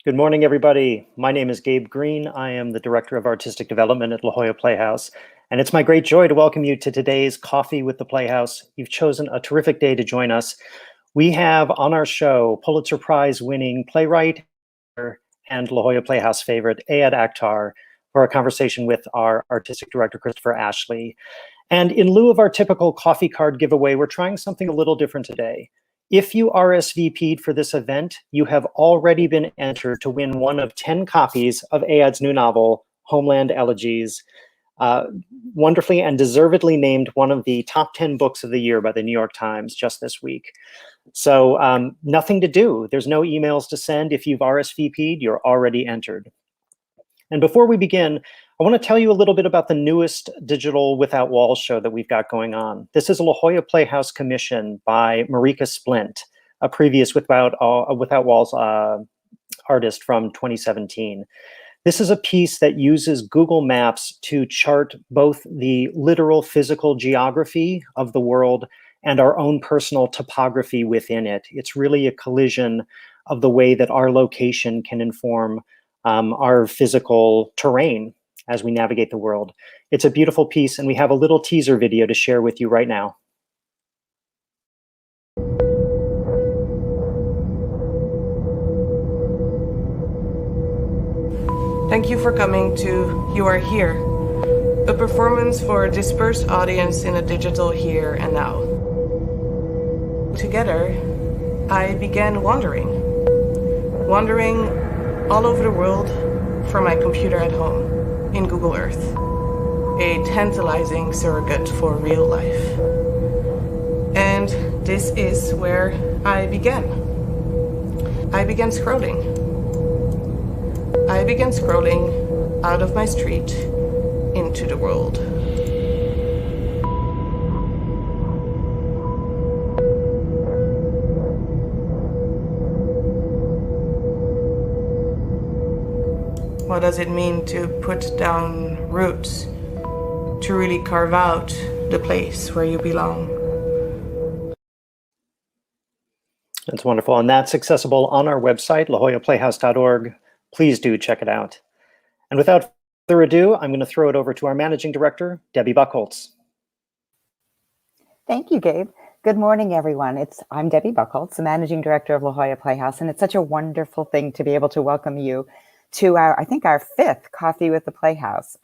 Good morning, everybody. My name is Gabe Green. I am the Director of Artistic Development at La Jolla Playhouse, and it's my great joy to welcome you to today's Coffee with the Playhouse. You've chosen a terrific day to join us. We have on our show Pulitzer Prize winning playwright and La Jolla Playhouse favorite Ayad Akhtar for a conversation with our Artistic Director, Christopher Ashley. And in lieu of our typical coffee card giveaway, we're trying something a little different today. If you RSVP'd for this event, you have already been entered to win one of 10 copies of Ayad's new novel, Homeland Elegies, wonderfully and deservedly named one of the top 10 books of the year by the New York Times just this week. So nothing to do. There's no emails to send. If you've RSVP'd, you're already entered. And before we begin, I want to tell you a little bit about the newest digital Without Walls show that we've got going on. This is a La Jolla Playhouse commission by Marika Splint, a previous Without Walls artist from 2017. This is a piece that uses Google Maps to chart both the literal physical geography of the world and our own personal topography within it. It's really a collision of the way that our location can inform our physical terrain as we navigate the world. It's a beautiful piece, and we have a little teaser video to share with you right now. Thank you for coming to You Are Here, a performance for a dispersed audience in a digital here and now. Together, I began wandering all over the world from my computer at home in Google Earth, a tantalizing surrogate for real life. And this is where I began. I began scrolling out of my street into the world. What does it mean to put down roots, to really carve out the place where you belong? That's wonderful, and that's accessible on our website, lajollaplayhouse.org. Please do check it out. And without further ado, I'm going to throw it over to our Managing Director, Debbie Buchholz. Thank you, Gabe. Good morning, everyone. I'm Debbie Buchholz, the Managing Director of La Jolla Playhouse, and it's such a wonderful thing to be able to welcome you to our fifth Coffee with the Playhouse.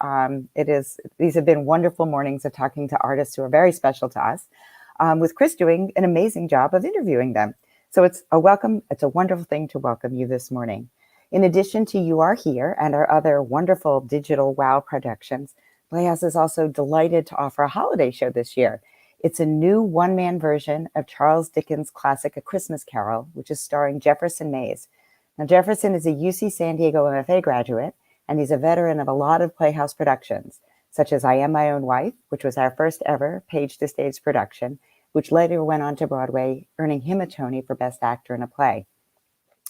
These have been wonderful mornings of talking to artists who are very special to us, with Chris doing an amazing job of interviewing them. So it's a wonderful thing to welcome you this morning. In addition to You Are Here and our other wonderful digital wow productions, Playhouse is also delighted to offer a holiday show this year. It's a new one-man version of Charles Dickens' classic A Christmas Carol, which is starring Jefferson Mays. Now, Jefferson is a UC San Diego MFA graduate, and he's a veteran of a lot of Playhouse productions, such as I Am My Own Wife, which was our first ever page-to-stage production, which later went on to Broadway, earning him a Tony for Best Actor in a Play.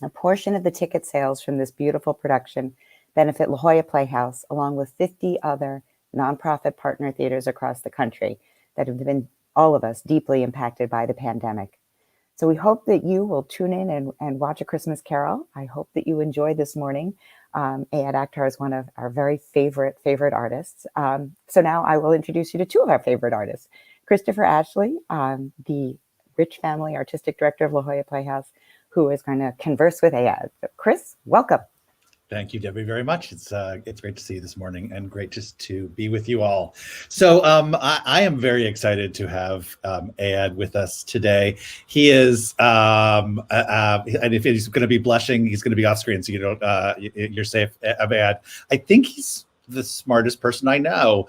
A portion of the ticket sales from this beautiful production benefit La Jolla Playhouse, along with 50 other nonprofit partner theaters across the country that have been, all of us, deeply impacted by the pandemic. So we hope that you will tune in and watch A Christmas Carol. I hope that you enjoy this morning. Ayad Akhtar is one of our very favorite artists. So now I will introduce you to two of our favorite artists. Christopher Ashley, the Rich Family Artistic Director of La Jolla Playhouse, who is going to converse with Ayad. So Chris, welcome. Thank you, Debbie, very much. It's great to see you this morning and great just to be with you all. So I am very excited to have Ayad with us today. He is, and if he's going to be blushing, he's going to be off screen, so you're safe of Ayad. I think he's the smartest person I know.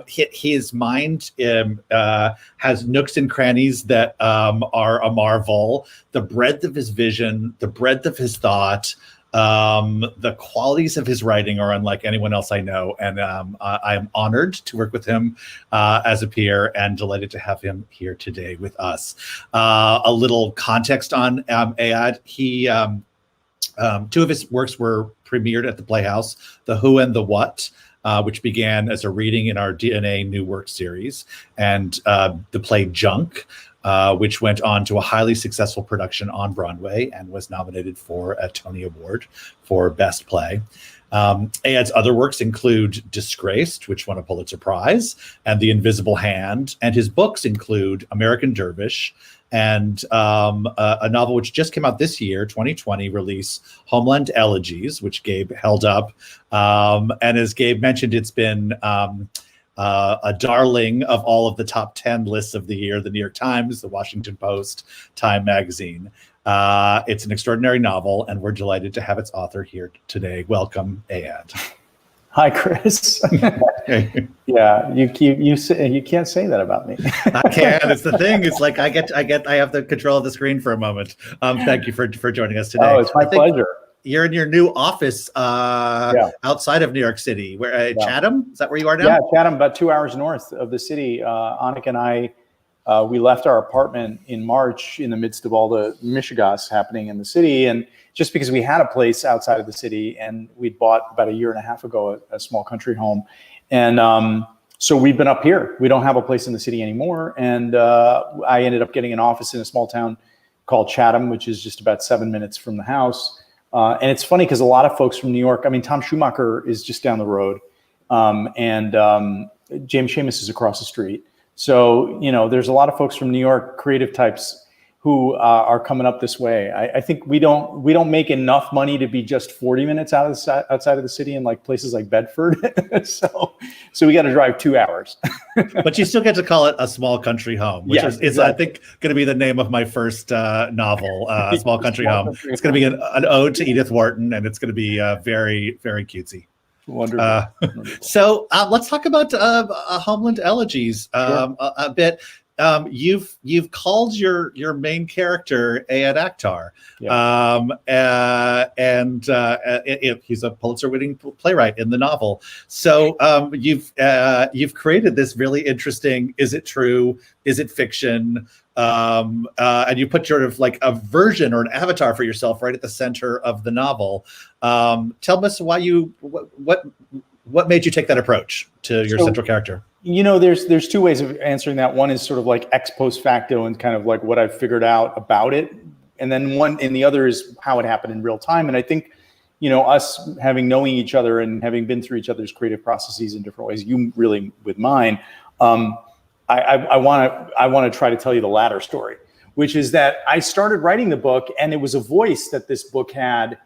His mind has nooks and crannies that are a marvel. The breadth of his vision, the breadth of his thought, the qualities of his writing are unlike anyone else I know, and I am honored to work with him as a peer and delighted to have him here today with us. A little context on Ayad. He two of his works were premiered at the Playhouse, The Who and the What, which began as a reading in our DNA New Work series, and the play Junk, which went on to a highly successful production on Broadway and was nominated for a Tony Award for Best Play. Ayad's other works include Disgraced, which won a Pulitzer Prize, and The Invisible Hand. And his books include American Dervish and a novel which just came out this year, 2020 release, Homeland Elegies, which Gabe held up. And as Gabe mentioned, it's been a darling of all of the top 10 lists of the year, the New York Times, the Washington Post, Time Magazine. It's an extraordinary novel, and we're delighted to have its author here today. Welcome, Ayad. Hi, Chris. Yeah, you can't say that about me. I can. It's the thing. It's like I have the control of the screen for a moment. Thank you for joining us today. Oh, it's my pleasure. You're in your new office outside of New York City. Where Chatham? Is that where you are now? Yeah, Chatham, about 2 hours north of the city. Annika and I, we left our apartment in March in the midst of all the mishigas happening in the city, and just because we had a place outside of the city, and we'd bought about a year and a half ago a small country home, and so we've been up here. We don't have a place in the city anymore, and I ended up getting an office in a small town called Chatham, which is just about 7 minutes from the house. And it's funny because a lot of folks from New York, I mean, Tom Schumacher is just down the road, and James Seamus is across the street. So, you know, there's a lot of folks from New York, creative types, who are coming up this way. I think we don't make enough money to be just 40 minutes outside of the city in like places like Bedford. so we got to drive 2 hours. But you still get to call it a small country home, which is exactly. I think, going to be the name of my first novel, Small Country Home. It's going to be an ode to Edith Wharton, and it's going to be very, very cutesy. Wonderful. So let's talk about Homeland Elegies a bit. You've called your main character Ayad Akhtar, and he's a Pulitzer-winning playwright in the novel. So you've created this really interesting. Is it true? Is it fiction? And you put sort of like a version or an avatar for yourself right at the center of the novel. Tell us why what made you take that approach to your central character? You know, there's two ways of answering that. One is sort of like ex post facto and kind of like what I've figured out about it. And then the other is how it happened in real time. And I think, you know, us knowing each other and having been through each other's creative processes in different ways, you really with mine, I want to try to tell you the latter story, which is that I started writing the book, and it was a voice that this book had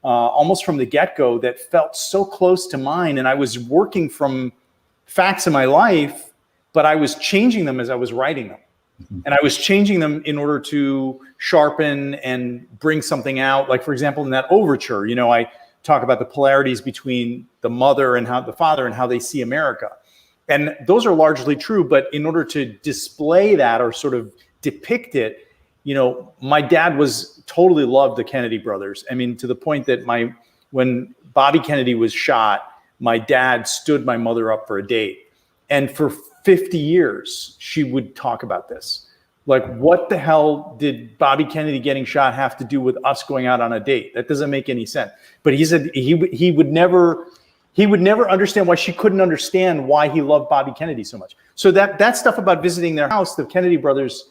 almost from the get-go that felt so close to mine. And I was working from facts in my life, but I was changing them as I was writing them. Mm-hmm. And I was changing them in order to sharpen and bring something out. Like, for example, in that overture, you know, I talk about the polarities between the mother and the father and how they see America. And those are largely true, but in order to display that or sort of depict it, you know, my dad totally loved the Kennedy brothers. I mean, to the point that when Bobby Kennedy was shot, my dad stood my mother up for a date. And for 50 years, she would talk about this. Like, what the hell did Bobby Kennedy getting shot have to do with us going out on a date? That doesn't make any sense. But he said he would never understand why she couldn't understand why he loved Bobby Kennedy so much. So that stuff about visiting their house, the Kennedy brothers,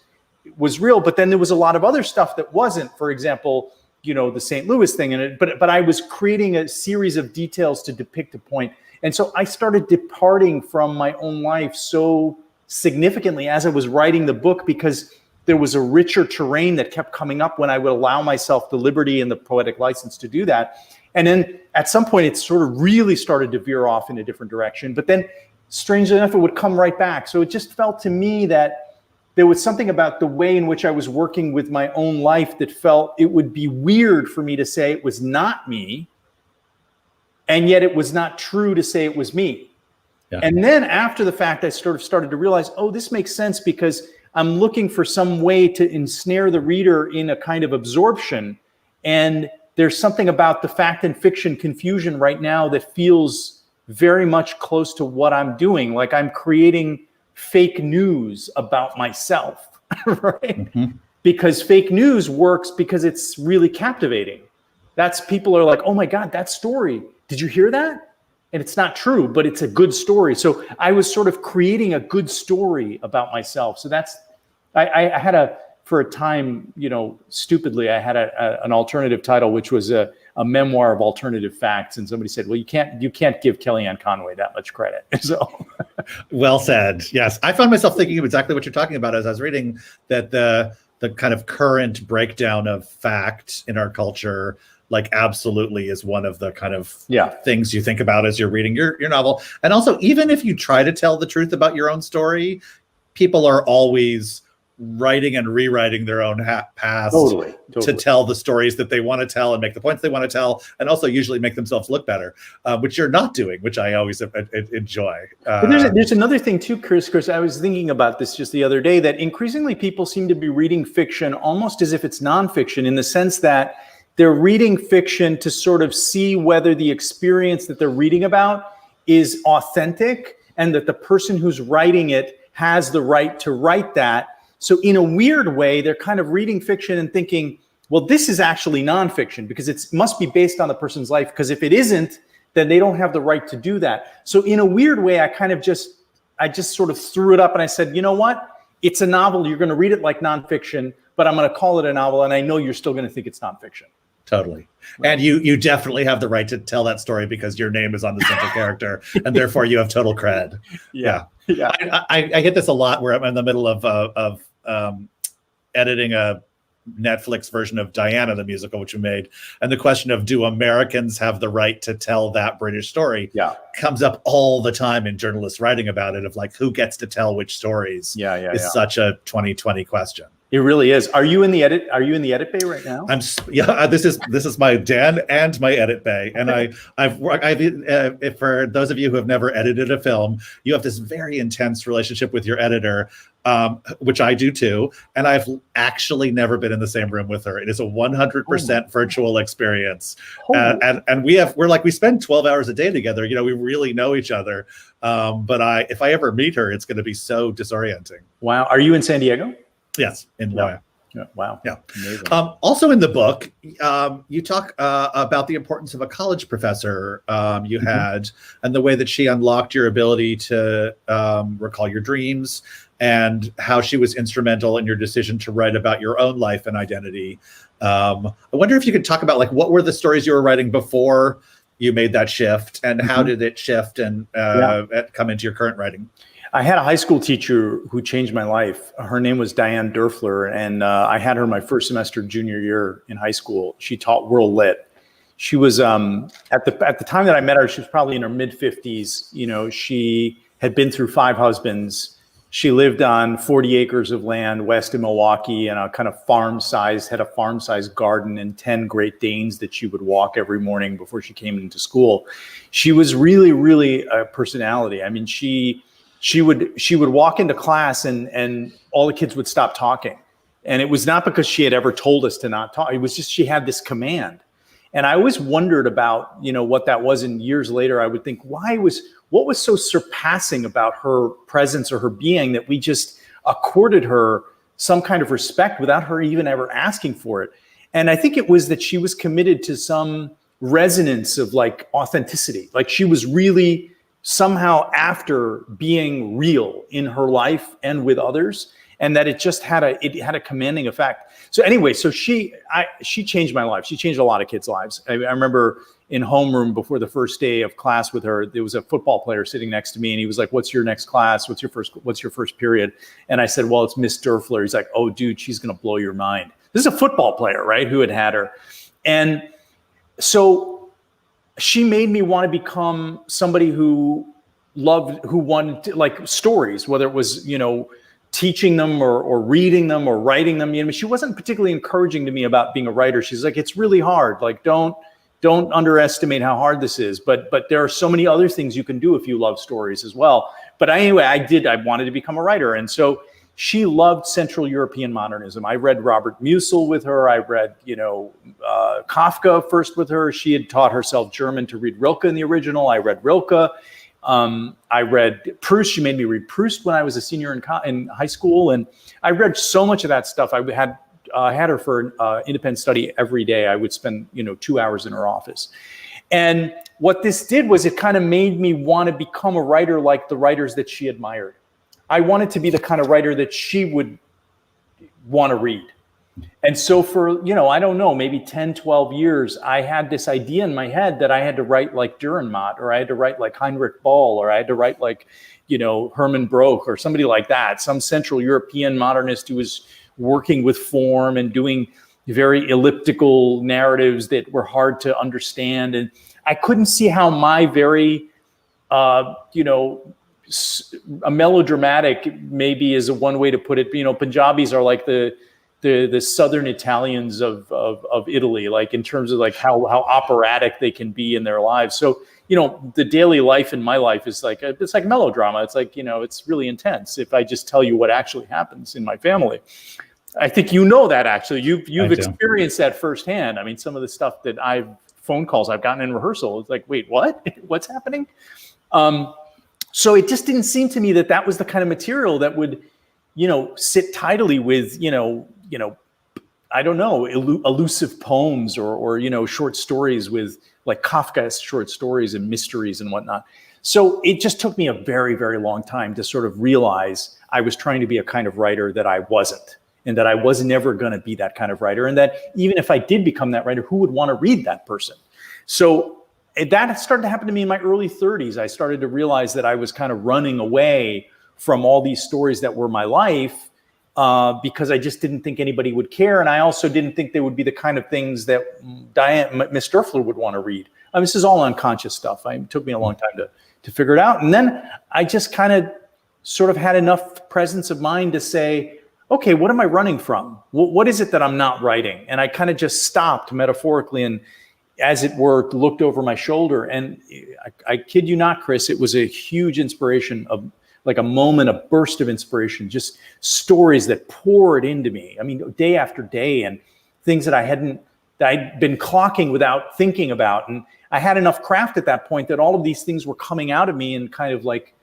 was real. But then there was a lot of other stuff that wasn't. For example, you know, the St. Louis thing in it. But I was creating a series of details to depict a point. And so I started departing from my own life so significantly as I was writing the book, because there was a richer terrain that kept coming up when I would allow myself the liberty and the poetic license to do that. And then at some point, it sort of really started to veer off in a different direction. But then, strangely enough, it would come right back. So it just felt to me that there was something about the way in which I was working with my own life that felt it would be weird for me to say it was not me. And yet it was not true to say it was me. Yeah. And then after the fact, I sort of started to realize, oh, this makes sense, because I'm looking for some way to ensnare the reader in a kind of absorption. And there's something about the fact and fiction confusion right now that feels very much close to what I'm doing. Like I'm creating fake news about myself, right? Mm-hmm. Because fake news works because it's really captivating. People are like, oh my God, that story, did you hear that? And it's not true, but it's a good story. So I was sort of creating a good story about myself. So that's I had for a time, stupidly, I had an alternative title, which was a memoir of alternative facts. And somebody said, well, you can't give Kellyanne Conway that much credit. So well said. Yes. I found myself thinking of exactly what you're talking about as I was reading that the kind of current breakdown of fact in our culture, like absolutely is one of the kind of things you think about as you're reading your novel. And also, even if you try to tell the truth about your own story, people are always writing and rewriting their own past to tell the stories that they want to tell and make the points they want to tell, and also usually make themselves look better, which you're not doing, which I always enjoy. But there's another thing too, Chris. I was thinking about this just the other day, that increasingly people seem to be reading fiction almost as if it's nonfiction, in the sense that they're reading fiction to sort of see whether the experience that they're reading about is authentic, and that the person who's writing it has the right to write that. So in a weird way, they're kind of reading fiction and thinking, well, this is actually nonfiction because it must be based on the person's life. Because if it isn't, then they don't have the right to do that. So in a weird way, I just sort of threw it up and I said, you know what? It's a novel. You're going to read it like nonfiction, but I'm going to call it a novel. And I know you're still going to think it's nonfiction. Totally. Right. And you definitely have the right to tell that story because your name is on the central character, and therefore you have total cred. Yeah. I get this a lot where I'm in the middle of editing a Netflix version of Diana, the musical, which we made. And the question of, do Americans have the right to tell that British story comes up all the time in journalists writing about it, of like, who gets to tell which stories is such a 2020 question. It really is. Are you in the edit bay right now? This is my den and my edit bay. And I've for those of you who have never edited a film, you have this very intense relationship with your editor, which I do too. And I've actually never been in the same room with her. It is a 100% virtual experience. And we spend 12 hours a day together. We really know each other. But if I ever meet her, it's going to be so disorienting. Wow. Are you in San Diego? Yes, in Loya. Yeah. Wow. Yeah. Amazing. Also in the book, you talk about the importance of a college professor you had, and the way that she unlocked your ability to recall your dreams, and how she was instrumental in your decision to write about your own life and identity. I wonder if you could talk about, like, what were the stories you were writing before you made that shift, and how did it shift and come into your current writing? I had a high school teacher who changed my life. Her name was Diane Derfler, and I had her my first semester junior year in high school. She taught World Lit. She was at the time that I met her, she was probably in her mid-50s. She had been through 5 husbands. She lived on 40 acres of land west of Milwaukee, and a kind of had a farm-sized garden and 10 Great Danes that she would walk every morning before she came into school. She was really, really a personality. I mean, she would walk into class and all the kids would stop talking. And it was not because she had ever told us to not talk. It was just, she had this command. And I always wondered about, what that was. And years later, I would think, what was so surpassing about her presence or her being that we just accorded her some kind of respect without her even ever asking for it? And I think it was that she was committed to some resonance of, like, authenticity. Like, she was really somehow after being real in her life and with others, and that it just had a commanding effect. So anyway, she changed my life. She changed a lot of kids' lives. I remember in homeroom before the first day of class with her, there was a football player sitting next to me, and he was like, "What's your next class? What's your first period?" And I said, "Well, it's Miss Derfler." He's like, "Oh, dude, she's gonna blow your mind." This is a football player, right? Who had her, and so she made me want to become somebody who wanted to, like, stories, whether it was, teaching them or reading them or writing them. She wasn't particularly encouraging to me about being a writer. She's like, it's really hard. Like, don't underestimate how hard this is. But there are so many other things you can do if you love stories as well. But anyway, I wanted to become a writer. And so she loved Central European modernism. I read Robert Musil with her. I read, Kafka first with her. She had taught herself German to read Rilke in the original. I read Rilke. I read Proust. She made me read Proust when I was a senior in high school. And I read so much of that stuff. I had her for independent study every day. I would spend, 2 hours in her office. And what this did was it kind of made me want to become a writer like the writers that she admired. I wanted to be the kind of writer that she would want to read. And so for, I don't know, maybe 10, 12 years, I had this idea in my head that I had to write like Dürrenmatt, or I had to write like Heinrich Ball, or I had to write like, Hermann Broch, or somebody like that, some Central European modernist who was working with form and doing very elliptical narratives that were hard to understand. And I couldn't see how my very, a melodramatic, maybe is one way to put it. Punjabis are like the Southern Italians of Italy, like in terms of like how operatic they can be in their lives. So, the daily life in my life is like, it's like melodrama. It's like, it's really intense. If I just tell you what actually happens in my family, I think that actually you've experienced that firsthand. I mean, some of the stuff that phone calls I've gotten in rehearsal, it's like, wait, what? What's happening? So it just didn't seem to me that was the kind of material that would, sit tidily with, I don't know, elusive poems or short stories with like Kafka's short stories and mysteries and whatnot. So it just took me a very, very long time to sort of realize I was trying to be a kind of writer that I wasn't, and that I was never going to be that kind of writer. And that even if I did become that writer, who would want to read that person? So that started to happen to me in my early 30s. I started to realize that I was kind of running away from all these stories that were my life, because I just didn't think anybody would care. And I also didn't think they would be the kind of things that Miss Dörfler would want to read. I mean, this is all unconscious stuff. It took me a long time to figure it out. And then I just kind of sort of had enough presence of mind to say, okay, what am I running from? What is it that I'm not writing? And I kind of just stopped metaphorically and, as it were, looked over my shoulder. And I kid you not, Chris, it was a huge inspiration, of like a moment, a burst of inspiration, just stories that poured into me. I mean, day after day, and things that I'd been clocking without thinking about. And I had enough craft at that point that all of these things were coming out of me in kind of like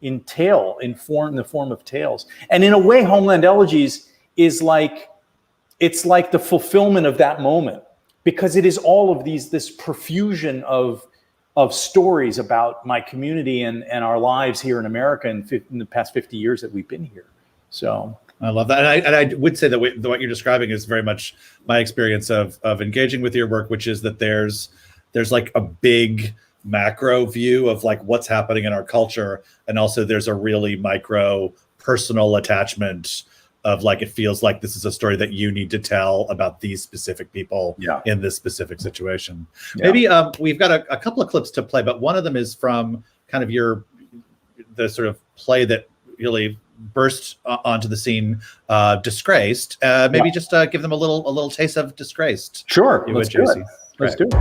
in the form of tales. And in a way, Homeland Elegies is like, it's like the fulfillment of that moment, because it is all of this profusion of stories about my community and our lives here in America in the past 50 years that we've been here. So I love that. And I would say that what you're describing is very much my experience of engaging with your work, which is that there's like a big macro view of like what's happening in our culture. And also there's a really micro personal attachment of like, it feels like this is a story that you need to tell about these specific people in this specific situation. Yeah. Maybe we've got a couple of clips to play, but one of them is from kind of the sort of play that really burst onto the scene, Disgraced. Maybe just give them a little taste of Disgraced. Sure, let's do it. Let's do it.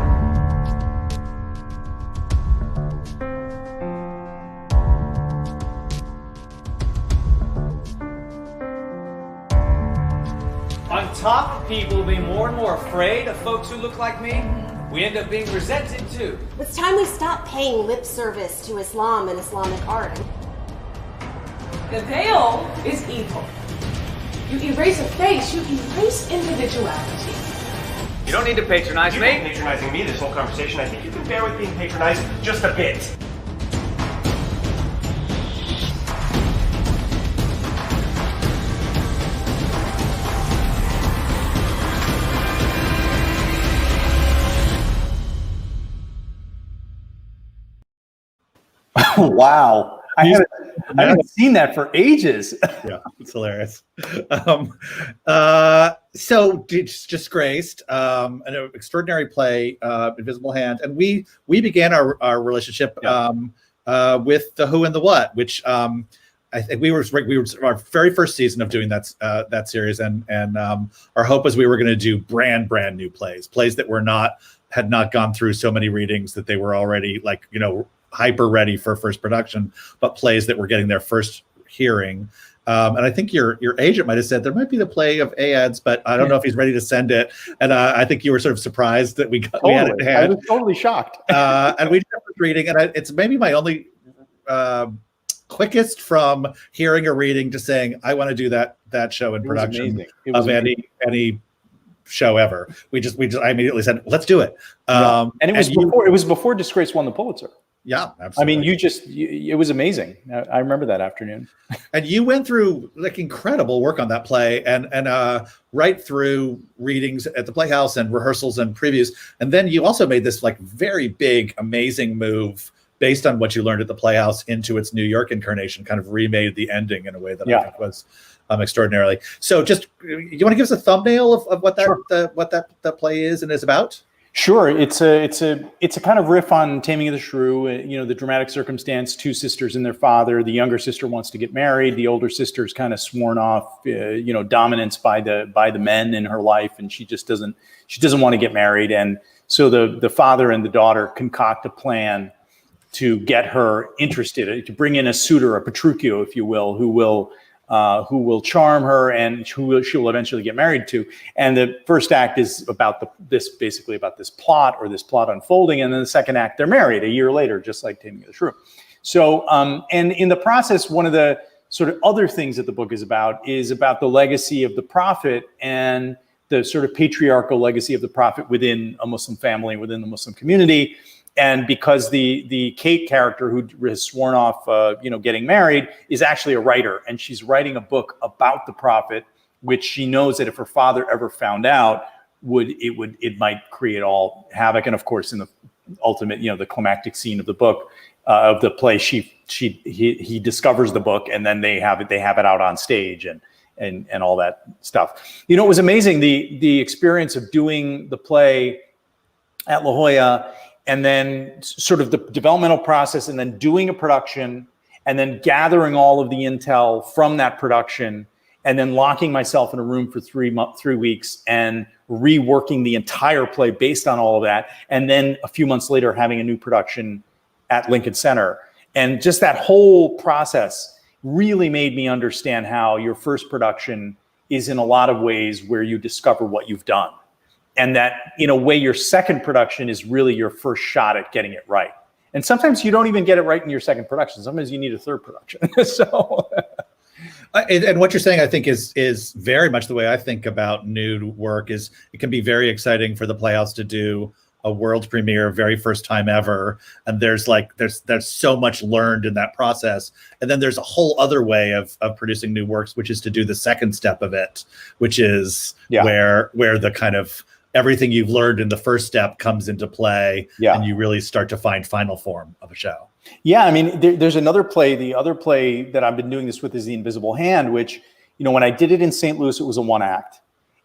On top, people being more and more afraid of folks who look like me. We end up being resented too. It's time we stop paying lip service to Islam and Islamic art. The veil is evil. You erase a face, you erase individuality. You don't need to patronize me. You've been patronizing me this whole conversation. I think you can bear with being patronized just a bit. Wow. I haven't seen that for ages. Yeah, it's hilarious. So Disgraced, an extraordinary play, Invisible Hand. And we began our relationship with The Who and the What, which I think we were our very first season of doing that series. And our hope was we were going to do brand new plays that had not gone through so many readings that they were already hyper ready for first production, but plays that were getting their first hearing. And I think your agent might have said there might be the play of Ayads, but I don't know if he's ready to send it. And I think you were sort of surprised that we had it in hand. I was totally shocked. And we did a first reading, and it's maybe my only quickest from hearing a reading to saying I want to do that show in production of any show ever. I immediately said, let's do it. And it was before Disgrace won the Pulitzer. Yeah, I mean, absolutely. it was amazing. I remember that afternoon. And you went through like incredible work on that play, and right through readings at the Playhouse and rehearsals and previews, and then you also made this like very big, amazing move based on what you learned at the Playhouse into its New York incarnation. Kind of remade the ending in a way that I think was extraordinarily. So, just you want to give us a thumbnail of what that what that play is and is about? Sure, it's a kind of riff on Taming of the Shrew. You know, the dramatic circumstance: two sisters and their father. The younger sister wants to get married. The older sister is kind of sworn off, you know, dominance by the men in her life, and she doesn't want to get married. And so the father and the daughter concoct a plan to get her interested, to bring in a suitor, a Petruchio, if you will, who will charm her and she will eventually get married to. And the first act is about this plot unfolding. And then the second act, they're married a year later, just like Taming of the Shrew. So, and in the process, one of the sort of other things that the book is about the legacy of the prophet and the sort of patriarchal legacy of the prophet within a Muslim family, within the Muslim community. And because the Kate character who has sworn off, getting married, is actually a writer, and she's writing a book about the prophet, which she knows that if her father ever found out, it might create all havoc. And of course, in the ultimate, the climactic scene of the book, of the play, he discovers the book, and then they have it out on stage and all that stuff. It was amazing the experience of doing the play at La Jolla. And then sort of the developmental process, and then doing a production, and then gathering all of the intel from that production, and then locking myself in a room for 3 weeks and reworking the entire play based on all of that. And then a few months later, having a new production at Lincoln Center. And just that whole process really made me understand how your first production is in a lot of ways where you discover what you've done. And that, in a way, your second production is really your first shot at getting it right. And sometimes you don't even get it right in your second production. Sometimes you need a third production. So, and what you're saying, I think, is very much the way I think about new work. Is it can be very exciting for the Playhouse to do a world premiere, very first time ever, and there's so much learned in that process. And then there's a whole other way of producing new works, which is to do the second step of it, which is where the kind of everything you've learned in the first step comes into play, and you really start to find final form of a show. Yeah, I mean, there's another play. The other play that I've been doing this with is The Invisible Hand, which, when I did it in St. Louis, it was a one act.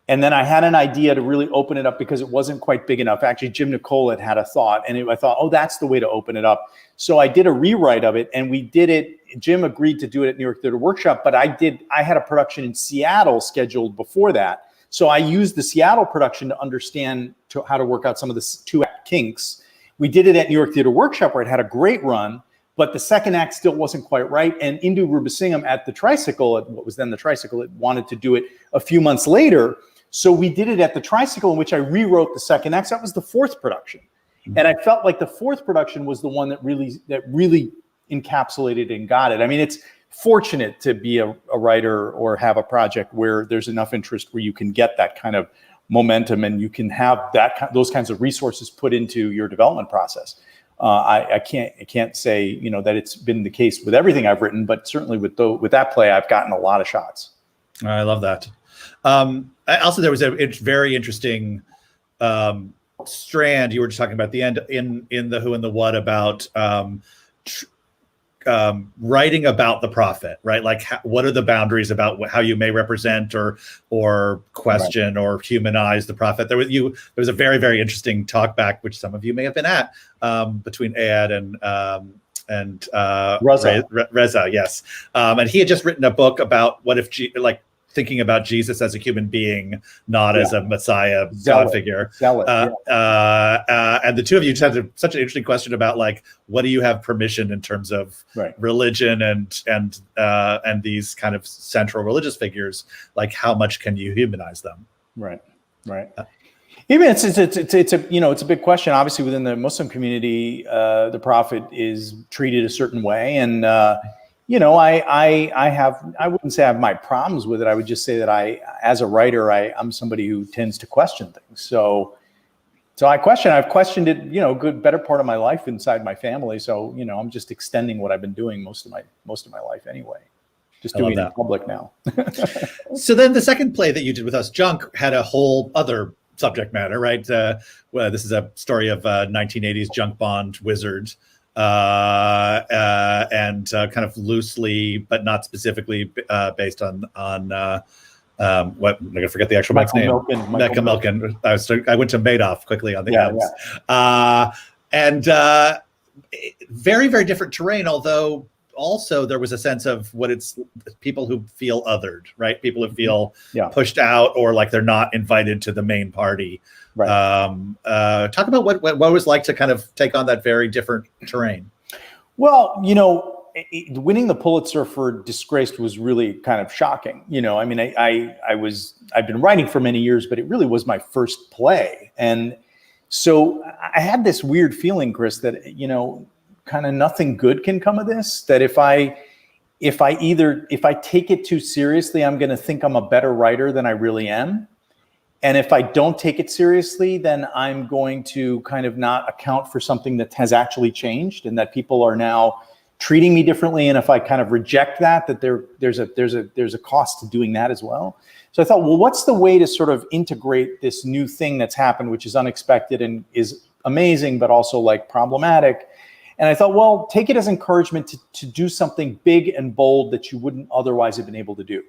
And then I had an idea to really open it up because it wasn't quite big enough. Actually, Jim Nicole had a thought, and I thought, that's the way to open it up. So I did a rewrite of it, and we did it. Jim agreed to do it at New York Theater Workshop, but I had a production in Seattle scheduled before that. So I used the Seattle production to understand how to work out some of the two-act kinks. We did it at New York Theater Workshop, where it had a great run, but the second act still wasn't quite right. And Indu Rubisingham at the Tricycle, at what was then the Tricycle, it wanted to do it a few months later. So we did it at the Tricycle, in which I rewrote the second act. So that was the fourth production. Mm-hmm. And I felt like the fourth production was the one that really encapsulated and got it. I mean, it's fortunate to be a writer or have a project where there's enough interest where you can get that kind of momentum and you can have those kinds of resources put into your development process. I can't say that it's been the case with everything I've written, but certainly with that play, I've gotten a lot of shots. I love that. Also, there was a very interesting strand you were just talking about at the end in the Who and the What about writing about the prophet, right? Like, what are the boundaries about how you may represent or question or humanize the prophet? There was a very, very interesting talk back, which some of you may have been at, between Ayad and Reza, yes. And he had just written a book about what if thinking about Jesus as a human being, not as a Messiah God figure. And the two of you had such an interesting question about what do you have permission in terms of religion and these kind of central religious figures? Like, how much can you humanize them? Right. Even it's a big question. Obviously, within the Muslim community, the prophet is treated a certain way, and I wouldn't say I have my problems with it. I would just say that as a writer, I'm somebody who tends to question things. So, So I've questioned it, good better part of my life inside my family. So, I'm just extending what I've been doing most of my life anyway. Just doing it in public now. So then the second play that you did with us, Junk, had a whole other subject matter, right? Well, this is a story of 1980s junk bond wizard, and kind of loosely, but not specifically, based on what I'm gonna forget the actual man's name. Michael Milken. I went to Madoff quickly on the ends. And very, very different terrain, although also there was a sense of what it's people who feel othered, right? People who feel pushed out or like they're not invited to the main party. Right. Talk about what it was like to kind of take on that very different terrain. Well, winning the Pulitzer for Disgraced was really kind of shocking. I mean, I've been writing for many years, but it really was my first play. And so I had this weird feeling, Chris, that, kind of nothing good can come of this, that if I take it too seriously, I'm going to think I'm a better writer than I really am. And if I don't take it seriously, then I'm going to kind of not account for something that has actually changed and that people are now treating me differently. And if I kind of reject that there's a cost to doing that as well. So I thought, well, what's the way to sort of integrate this new thing that's happened, which is unexpected and is amazing, but also like problematic. And I thought, well, take it as encouragement to do something big and bold that you wouldn't otherwise have been able to do.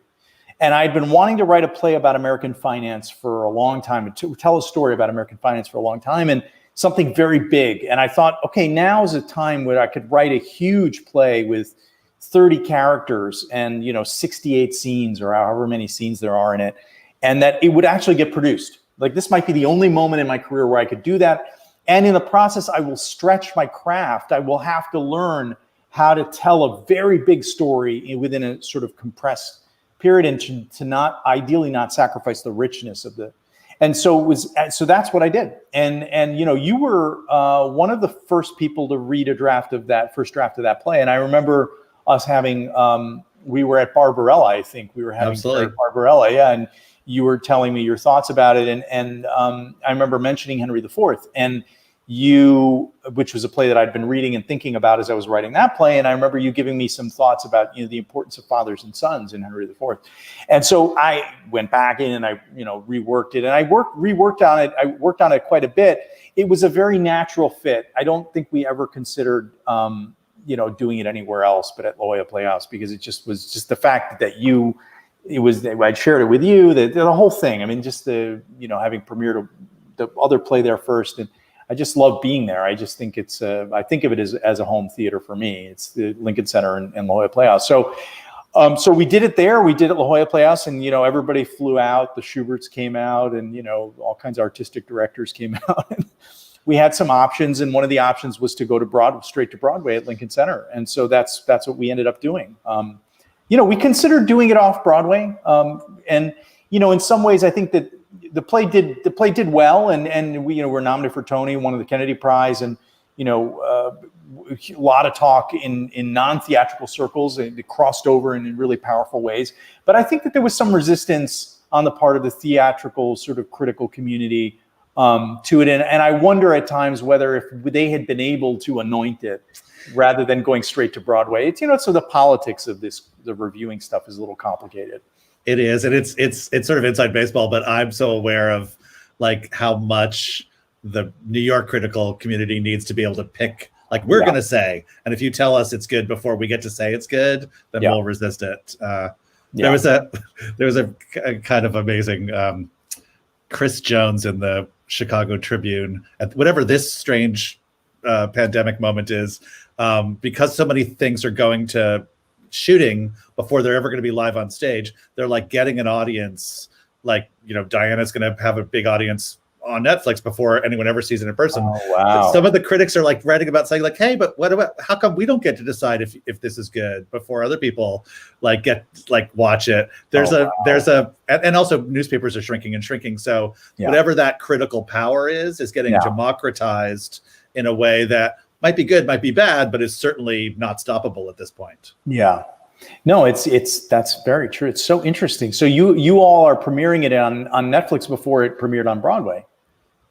And I'd been wanting to write a play about American finance for a long time, to tell a story about American finance for a long time, and something very big. And I thought, okay, now is a time where I could write a huge play with 30 characters and 68 scenes or however many scenes there are in it, and that it would actually get produced. Like, this might be the only moment in my career where I could do that. And in the process, I will stretch my craft. I will have to learn how to tell a very big story within a sort of compressed period, and to not ideally not sacrifice the richness of the. And so that's what I did. And you were one of the first people to read the first draft of that play. And I remember us having we were at Barbarella, I think we were having Barbarella, and you were telling me your thoughts about it, and I remember mentioning Henry IV, and which was a play that I'd been reading and thinking about as I was writing that play, and I remember you giving me some thoughts about the importance of fathers and sons in Henry IV, and so I went back in and I reworked it, and I reworked on it. I worked on it quite a bit. It was a very natural fit. I don't think we ever considered doing it anywhere else but at La Jolla Playhouse, because it just was just the fact that I'd shared it with you, the whole thing. I mean, just having premiered the other play there first, and I just love being there. I just think I think of it as a home theater for me. It's the Lincoln Center and La Jolla Playhouse. So we did it there. We did it at La Jolla Playhouse, and everybody flew out. The Schuberts came out, and all kinds of artistic directors came out. And we had some options, and one of the options was to go straight to Broadway at Lincoln Center, and so that's what we ended up doing. We considered doing it off Broadway, and in some ways, I think that the play did well, and we were nominated for Tony, won the Kennedy Prize, and a lot of talk in non-theatrical circles. It crossed over in really powerful ways. But I think that there was some resistance on the part of the theatrical sort of critical community to it, and I wonder at times whether if they had been able to anoint it rather than going straight to Broadway. It's so the politics of the reviewing stuff is a little complicated. It is, and it's sort of inside baseball, but I'm so aware of like how much the New York critical community needs to be able to pick, like we're going to say, and if you tell us it's good before we get to say it's good, then we'll resist it. There was a kind of amazing Chris Jones in the Chicago Tribune, at whatever this strange pandemic moment is, because so many things are going to shooting before they're ever going to be live on stage. They're like getting an audience, like Diana's going to have a big audience on Netflix before anyone ever sees it in person. Oh, wow. But some of the critics are like writing about saying like, hey, but what about, how come we don't get to decide if this is good before other people like watch it? There's and also newspapers are shrinking. So whatever that critical power is getting democratized in a way that might be good, might be bad, but is certainly not stoppable at this point. Yeah. No, that's very true. It's so interesting. So you all are premiering it on Netflix before it premiered on Broadway.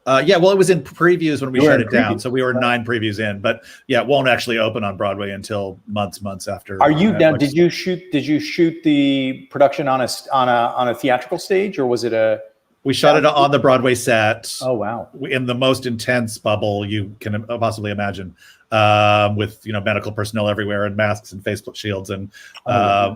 Yeah, well, it was in previews when we You were shut in it down, previews, so we were right. 9 previews in. But yeah, it won't actually open on Broadway until months after. Are you now? like- Did you shoot the production on a theatrical stage, or was it a? We shot it on the Broadway set. Oh wow! In the most intense bubble you can possibly imagine, with medical personnel everywhere and masks and face shields, and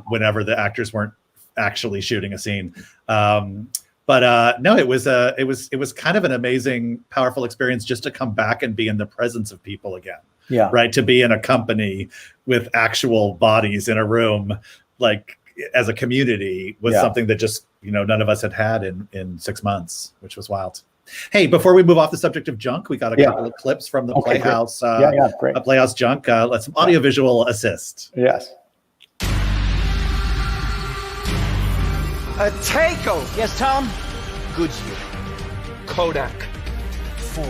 whenever the actors weren't actually shooting a scene. But no, it was kind of an amazing, powerful experience just to come back and be in the presence of people again. Yeah. Right. To be in a company with actual bodies in a room, like as a community, was something that just none of us had in 6 months, which was wild. Hey, before we move off the subject of junk, we got a couple of clips from the Playhouse. Great. Playhouse junk. Let's some audiovisual assist. Yes. A Takeo. Yes, Tom? Goodyear. Kodak. Ford.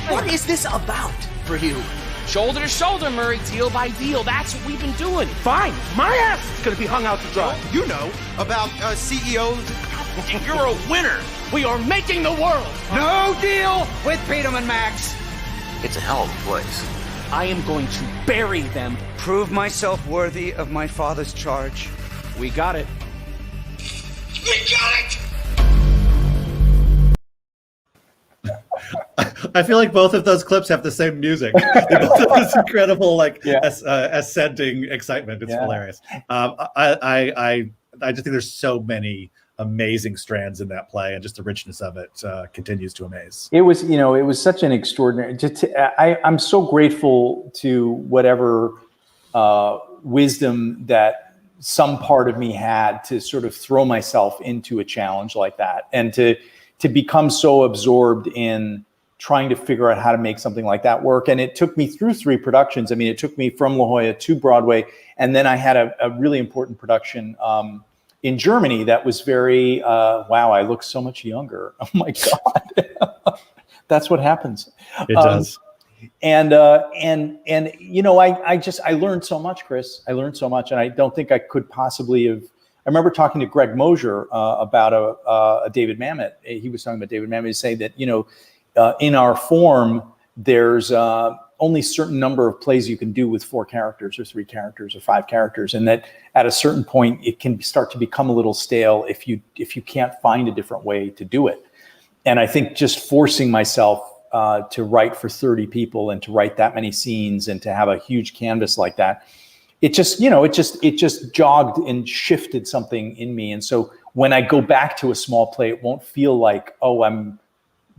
What is this about for you? Shoulder to shoulder, Murray, deal by deal. That's what we've been doing. Fine. My ass is going to be hung out to dry. You know about CEOs. You're a winner. We are making the world. No deal with Peterman Max. It's a hell of a place. I am going to bury them. Prove myself worthy of my father's charge. We got it. We got it! I feel like both of those clips have the same music. They both have this incredible, ascending excitement. It's hilarious. I just think there's so many amazing strands in that play, and just the richness of it continues to amaze. It was such an extraordinary. I'm so grateful to whatever wisdom that some part of me had to sort of throw myself into a challenge like that, and to become so absorbed in trying to figure out how to make something like that work. And it took me through 3 productions. I mean, it took me from La Jolla to Broadway, and then I had a really important production in Germany that was very, wow, I look so much younger. Oh my God. That's what happens. It does. And I learned so much, Chris. I learned so much, and I don't think I could possibly have. I remember talking to Greg Mosier about a David Mamet. He was talking about David Mamet, saying that in our form, there's only a certain number of plays you can do with 4 characters or 3 characters or 5 characters, and that at a certain point it can start to become a little stale if you can't find a different way to do it. And I think just forcing myself to write for 30 people and to write that many scenes and to have a huge canvas like that, it just jogged and shifted something in me. And so when I go back to a small play, it won't feel like, oh, I'm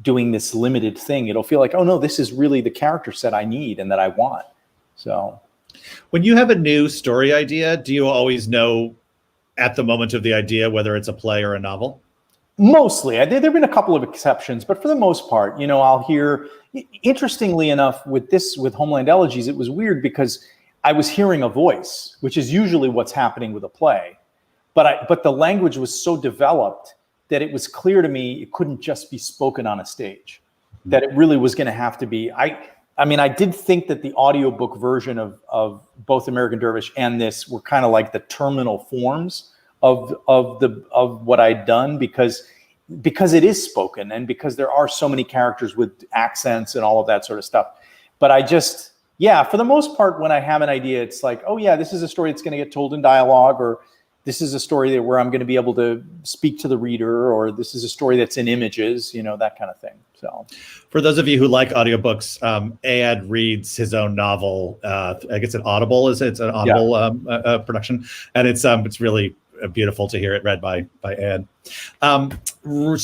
doing this limited thing. It'll feel like, oh no, this is really the character set I need and that I want. So when you have a new story idea, do you always know at the moment of the idea whether it's a play or a novel? Mostly. There've been a couple of exceptions, but for the most part, I'll hear, interestingly enough, with Homeland Elegies, it was weird because I was hearing a voice, which is usually what's happening with a play. But the language was so developed that it was clear to me it couldn't just be spoken on a stage, that it really was going to have to be. I mean, I did think that the audiobook version of both American Dervish and this were kind of like the terminal forms of what I'd done, because it is spoken and because there are so many characters with accents and all of that sort of stuff. But for the most part, when I have an idea, it's like, oh yeah, this is a story that's going to get told in dialogue, or this is a story where I'm going to be able to speak to the reader, or this is a story that's in images, that kind of thing. So for those of you who like audiobooks, Ayad reads his own novel. I guess it's an Audible production, and it's really beautiful to hear it read by Ayad.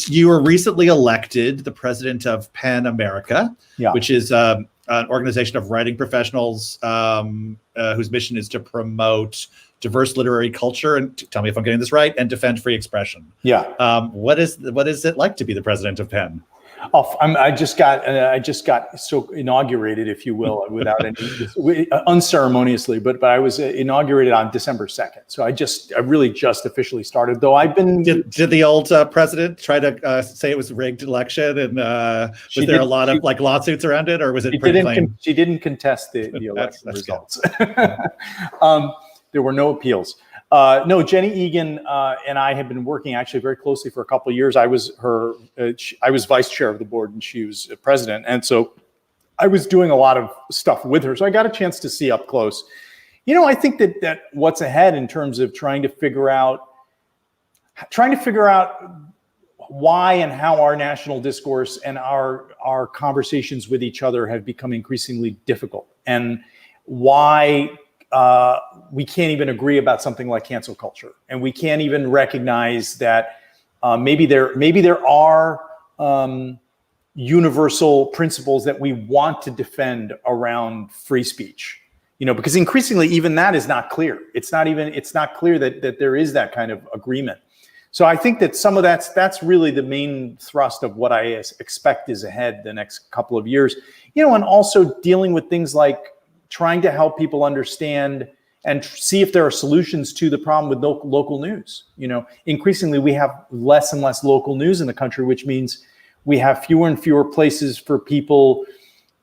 You were recently elected the president of PEN America, which is an organization of writing professionals whose mission is to promote diverse literary culture, and tell me if I'm getting this right, and defend free expression. Yeah. What is it like to be the president of PEN? I just got so inaugurated, if you will, without any unceremoniously, but I was inaugurated on December 2nd. So I really just officially started, though I've been. Did the old president try to say it was a rigged election, and was there a lot of lawsuits around it, or was it pretty plain? She didn't contest the election results. There were no appeals. No, Jenny Egan and I have been working actually very closely for a couple of years. I was I was vice chair of the board and she was president. And so I was doing a lot of stuff with her. So I got a chance to see up close. I think that what's ahead in terms of trying to figure out why and how our national discourse and our conversations with each other have become increasingly difficult, and why we can't even agree about something like cancel culture, and we can't even recognize that maybe there are universal principles that we want to defend around free speech. Because increasingly even that is not clear. It's not clear that there is that kind of agreement. So I think that some of that's really the main thrust of what I expect is ahead the next couple of years. And also dealing with things like trying to help people understand and see if there are solutions to the problem with local news. Increasingly we have less and less local news in the country, which means we have fewer and fewer places for people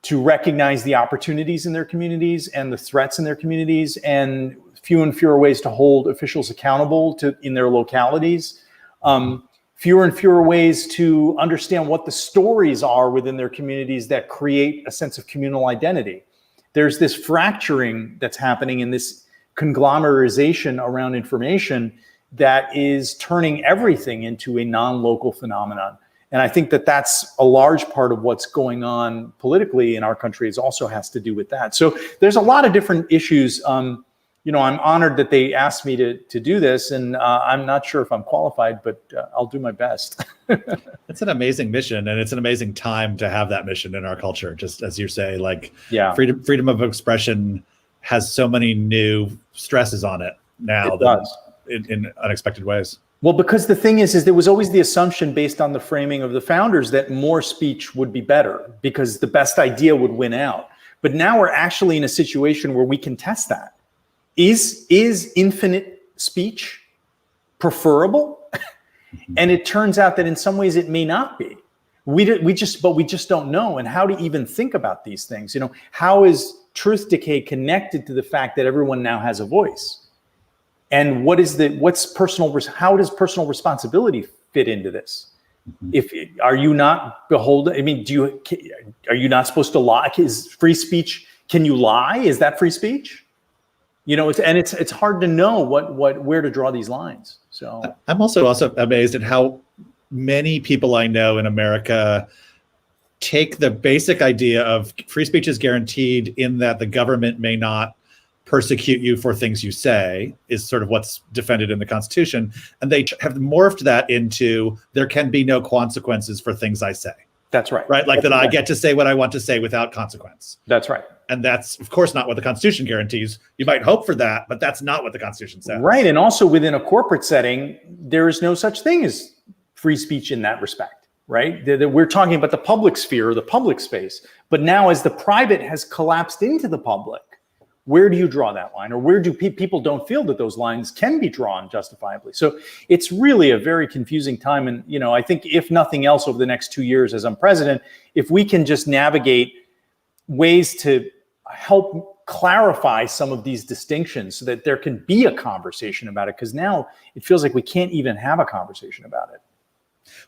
to recognize the opportunities in their communities and the threats in their communities, and fewer and fewer ways to hold officials accountable in their localities. Fewer and fewer ways to understand what the stories are within their communities that create a sense of communal identity. There's this fracturing that's happening in this conglomerization around information that is turning everything into a non-local phenomenon. And I think that that's a large part of what's going on politically in our country. It also has to do with that. So there's a lot of different issues. I'm honored that they asked me to do this, and I'm not sure if I'm qualified, but I'll do my best. It's an amazing mission, and it's an amazing time to have that mission in our culture. Just as you say, freedom of expression has so many new stresses on it now. It does. In unexpected ways. Well, because the thing is there was always the assumption based on the framing of the founders that more speech would be better because the best idea would win out. But now we're actually in a situation where we can test that. Is infinite speech preferable? And it turns out that in some ways it may not be. We just don't know. And how to even think about these things. How is truth decay connected to the fact that everyone now has a voice? And how does personal responsibility fit into this? Are you not beholden? I mean, are you not supposed to lie? Is free speech? Can you lie? Is that free speech? It's hard to know where to draw these lines. So I'm also amazed at how many people I know in America take the basic idea of free speech is guaranteed in that the government may not persecute you for things you say, is sort of what's defended in the Constitution. And they have morphed that into there can be no consequences for things I say. That's right. Right? Like that I get to say what I want to say without consequence. That's right. And that's, of course, not what the Constitution guarantees. You might hope for that, but that's not what the Constitution says. Right. And also within a corporate setting, there is no such thing as free speech in that respect. Right? We're talking about the public sphere or the public space. But now as the private has collapsed into the public, where do you draw that line? Or where do people don't feel that those lines can be drawn justifiably? So it's really a very confusing time. And, I think if nothing else over the next 2 years as I'm president, if we can just navigate ways to help clarify some of these distinctions so that there can be a conversation about it, because now it feels like we can't even have a conversation about it.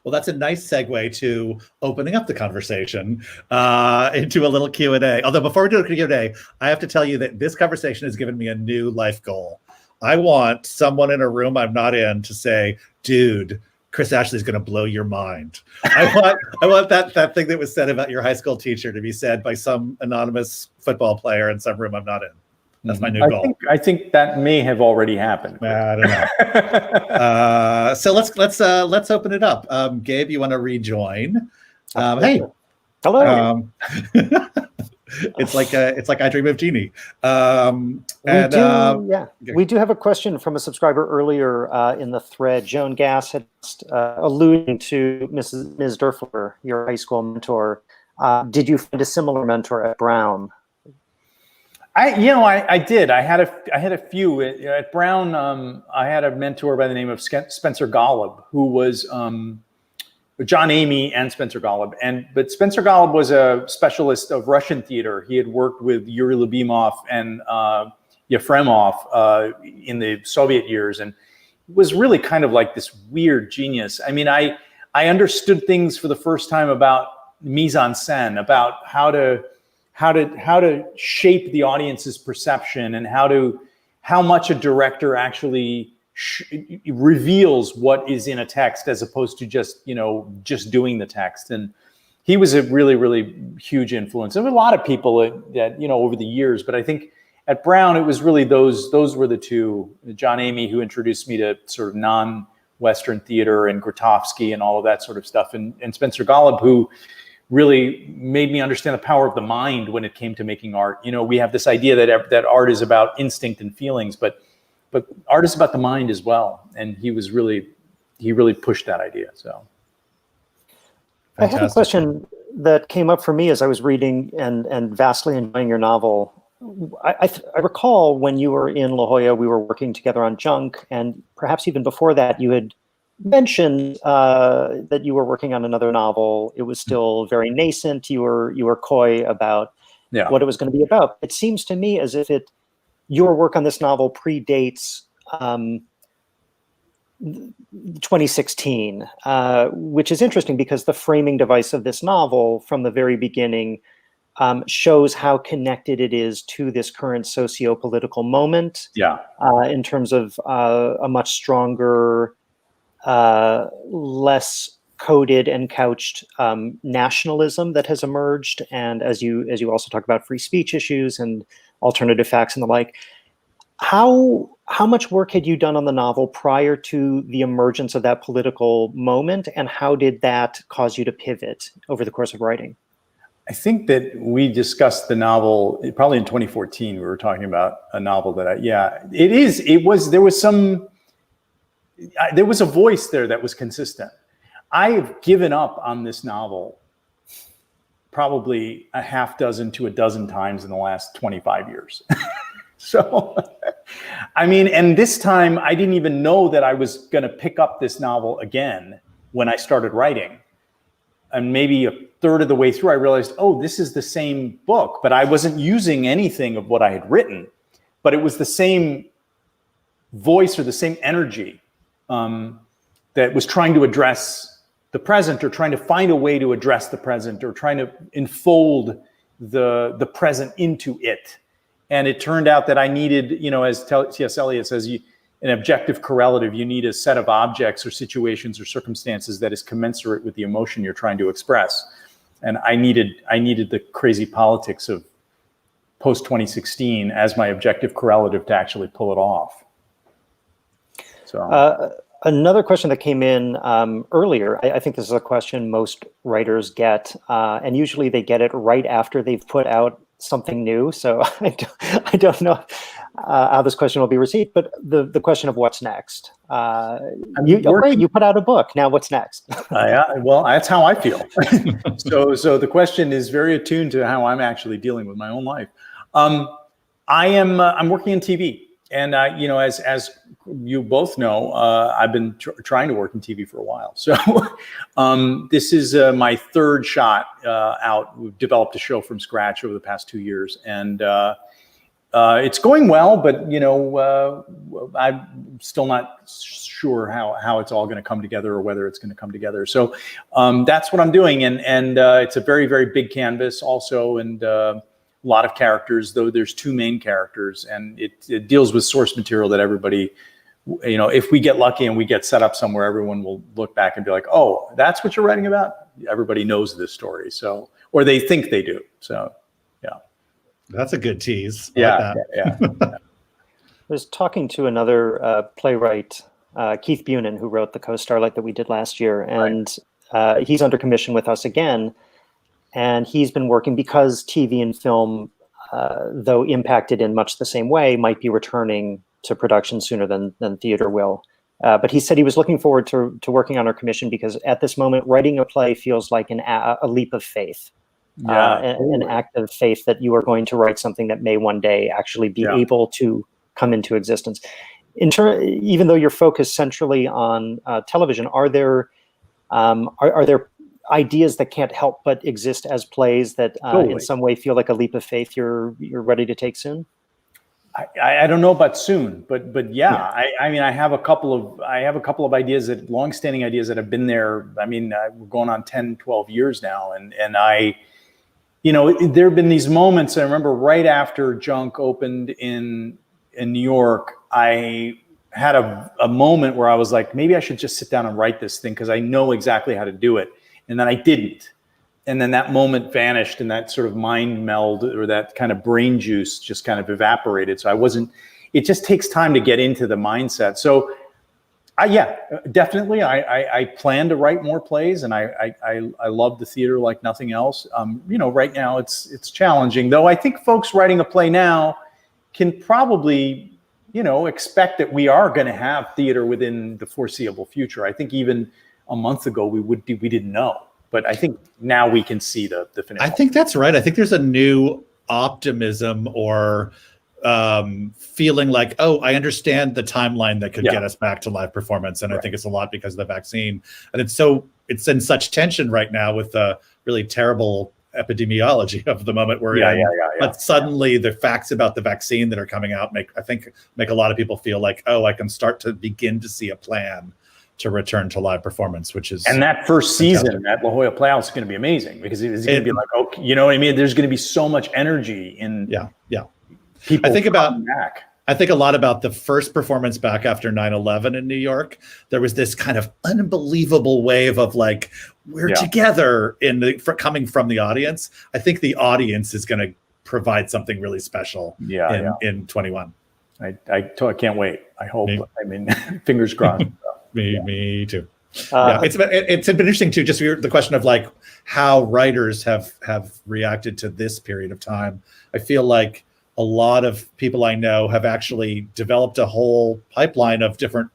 Well, that's a nice segue to opening up the conversation into a little Q&A. Although before we do a Q&A, I have to tell you that this conversation has given me a new life goal. I want someone in a room I'm not in to say, dude, Chris Ashley's going to blow your mind. I want that thing that was said about your high school teacher to be said by some anonymous football player in some room I'm not in. That's my new goal. I think that may have already happened. I don't know. So let's open it up. Gabe, you want to rejoin? Hey, hello. It's like I Dream of Jeannie. We do have a question from a subscriber earlier in the thread. Joan Gass had alluding to Ms. Durfler, your high school mentor. Did you find a similar mentor at Brown? I did. I had a few at Brown. I had a mentor by the name of Spencer Golub, who was John Amy and Spencer Golub. But Spencer Golub was a specialist of Russian theater. He had worked with Yuri Lyubimov and Yefremov in the Soviet years, and was really kind of like this weird genius. I mean, I understood things for the first time about mise en scène, about how to shape the audience's perception, and how much a director actually reveals what is in a text as opposed to just doing the text. And he was a really, really huge influence. There were a lot of people that over the years, but I think at Brown, it was really those were the two. John Amey, who introduced me to sort of non-Western theater, and Grotowski and all of that sort of stuff, and Spencer Golub, who really made me understand the power of the mind when it came to making art. We have this idea that art is about instinct and feelings, but art is about the mind as well. And he really pushed that idea. So I had a question that came up for me as I was reading and vastly enjoying your novel. I recall when you were in La Jolla, we were working together on Junk, and perhaps even before that, you had mentioned that you were working on another novel. It was still very nascent. You were coy about what it was going to be about. It seems to me as if your work on this novel predates 2016, which is interesting because the framing device of this novel from the very beginning shows how connected it is to this current socio-political moment. In terms of a much stronger, less coded and couched nationalism that has emerged, and as you also talk about free speech issues and alternative facts and the like. How much work had you done on the novel prior to the emergence of that political moment, and how did that cause you to pivot over the course of writing? I think that we discussed the novel probably in 2014. We were talking about a novel that there was a voice there that was consistent. I've given up on this novel probably a half dozen to a dozen times in the last 25 years. So, I mean, and this time I didn't even know that I was going to pick up this novel again when I started writing. And maybe a third of the way through, I realized, oh, this is the same book, but I wasn't using anything of what I had written, but it was the same voice or the same energy that was trying to address the present, or trying to find a way to address the present, or trying to enfold the present into it. And it turned out that I needed, as T.S. Eliot says, an objective correlative. You need a set of objects or situations or circumstances that is commensurate with the emotion you're trying to express. And I needed the crazy politics of post 2016 as my objective correlative to actually pull it off. So another question that came in earlier, I think this is a question most writers get, and usually they get it right after they've put out something new. So I don't know how this question will be received, but the question of what's next. You put out a book. Now what's next? Well, that's how I feel. So the question is very attuned to how I'm actually dealing with my own life. I'm working in TV, and as you both know, I've been trying to work in TV for a while. So this is my third shot out. We've developed a show from scratch over the past 2 years, and it's going well, but I'm still not sure how it's all going to come together, or whether it's going to come together. So that's what I'm doing, and it's a very, very big canvas also, and a lot of characters, though there's two main characters, and it deals with source material that everybody, if we get lucky and we get set up somewhere, everyone will look back and be like, oh, that's what you're writing about? Everybody knows this story, so, or they think they do. So, yeah. That's a good tease. Yeah. I was talking to another playwright, Keith Bunin, who wrote The Co-Starlight that we did last year, and he's under commission with us again. And he's been working, because TV and film, though impacted in much the same way, might be returning to production sooner than theater will. But he said he was looking forward to working on our commission, because at this moment, writing a play feels like a leap of faith. An act of faith that you are going to write something that may one day actually be able to come into existence. Even though you're focused centrally on television, are there ideas that can't help but exist as plays that in some way feel like a leap of faith you're ready to take soon? I don't know about soon, but yeah. I mean, I have a couple of ideas, that longstanding ideas that have been there. I mean, we're going on 10, 12 years now. And I, there have been these moments. I remember right after Junk opened in New York, I had a moment where I was like, maybe I should just sit down and write this thing, because I know exactly how to do it. And then I didn't. And then that moment vanished, and that sort of mind meld, or that kind of brain juice, just kind of evaporated. So it just takes time to get into the mindset. So definitely. I plan to write more plays, and I love the theater like nothing else. Right now it's challenging, though. I think folks writing a play now can probably, expect that we are going to have theater within the foreseeable future. I think even a month ago we didn't know. But I think now we can see the finish. I think that's right. I think there's a new optimism or feeling like, oh, I understand the timeline that could get us back to live performance. And I think it's a lot because of the vaccine. And it's in such tension right now with the really terrible epidemiology of the moment we're in. But suddenly the facts about the vaccine that are coming out make a lot of people feel like, oh, I can start to begin to see a plan to return to live performance, and that first season at La Jolla Playhouse is going to be amazing, because it's going to be like, okay, you know what I mean? There's going to be so much energy in people. I think a lot about the first performance back after 9/11 in New York. There was this kind of unbelievable wave of like, we're together coming from the audience. I think the audience is going to provide something really special in 21. I can't wait. I hope. I mean, fingers crossed. Me too. It's been interesting too, just the question of like how writers have reacted to this period of time. I feel like a lot of people I know have actually developed a whole pipeline of different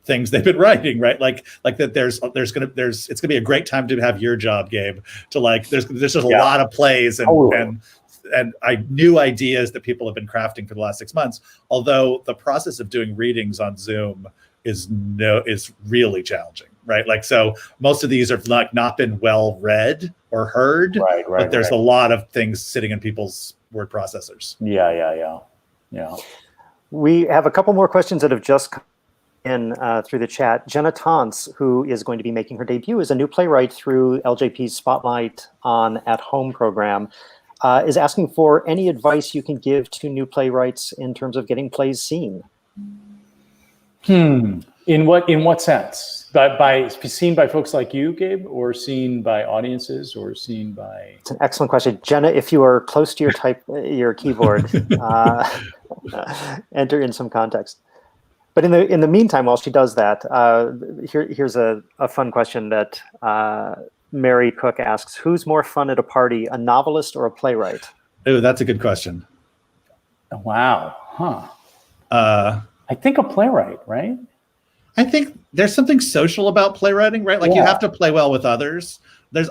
things they've been writing, right? Like that it's gonna be a great time to have your job, Gabe, to like there's just a lot of plays and new ideas that people have been crafting for the last 6 months. Although the process of doing readings on Zoom is really challenging, right? Like, so most of these have not been well read or heard, but there's a lot of things sitting in people's word processors. Yeah. We have a couple more questions that have just come in through the chat. Jenna Tance, who is going to be making her debut as a new playwright through LJP's Spotlight on At Home program, is asking for any advice you can give to new playwrights in terms of getting plays seen. In what sense? By seen by folks like you, Gabe, or seen by audiences, or seen by? It's an excellent question, Jenna. If you are close to your keyboard, enter in some context. But in the meantime, while she does that, here's a fun question that Mary Cook asks: who's more fun at a party, a novelist or a playwright? Oh, that's a good question. Wow. I think a playwright, right? I think there's something social about playwriting, right? Like you have to play well with others.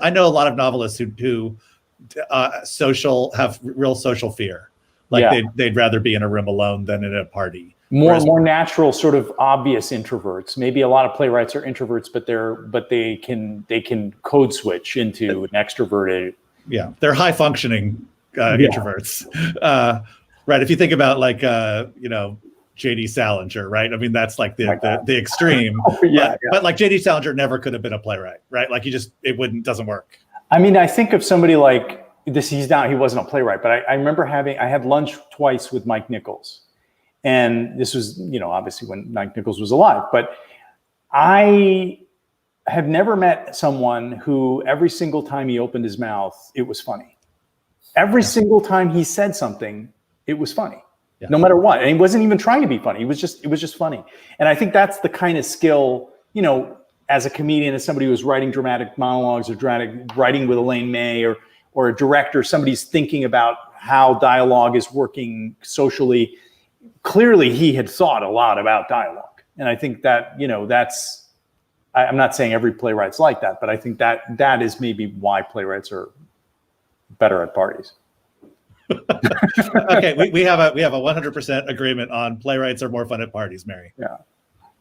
I know a lot of novelists who have real social fear. Like they'd rather be in a room alone than in a party. More natural, sort of obvious introverts. Maybe a lot of playwrights are introverts, but they can code switch into an extroverted. Yeah, they're high functioning introverts. Right. If you think about like J.D. Salinger, right? I mean, that's like the extreme. But like J.D. Salinger never could have been a playwright, right? Like doesn't work. I mean, I think of somebody like this. He wasn't a playwright, but I remember I had lunch twice with Mike Nichols. And this was, obviously when Mike Nichols was alive, but I have never met someone who every single time he opened his mouth, it was funny. Every single time he said something, it was funny. Yeah. No matter what. And he wasn't even trying to be funny. It was just funny. And I think that's the kind of skill, as a comedian, as somebody who's writing dramatic monologues or writing with Elaine May or a director, somebody's thinking about how dialogue is working socially. Clearly he had thought a lot about dialogue. And I think that, I'm not saying every playwright's like that, but I think that is maybe why playwrights are better at parties. Okay, we have a 100% agreement on playwrights are more fun at parties, Mary. Yeah.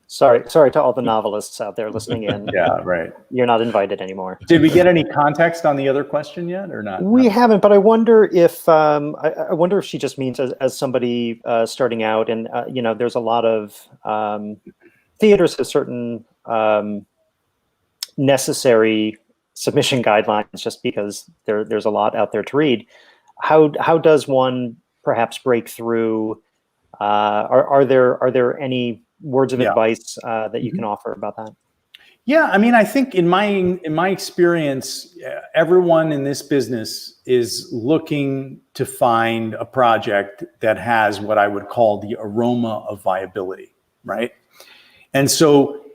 Sorry to all the novelists out there listening in. Yeah, right. You're not invited anymore. Did we get any context on the other question yet, or not? We haven't, but I wonder if I wonder if she just means as somebody starting out, and there's a lot of theaters have certain necessary submission guidelines just because there's a lot out there to read. How does one perhaps break through? Are there any words of advice that you can offer about that? Yeah, I mean, I think in my experience, everyone in this business is looking to find a project that has what I would call the aroma of viability, right? And so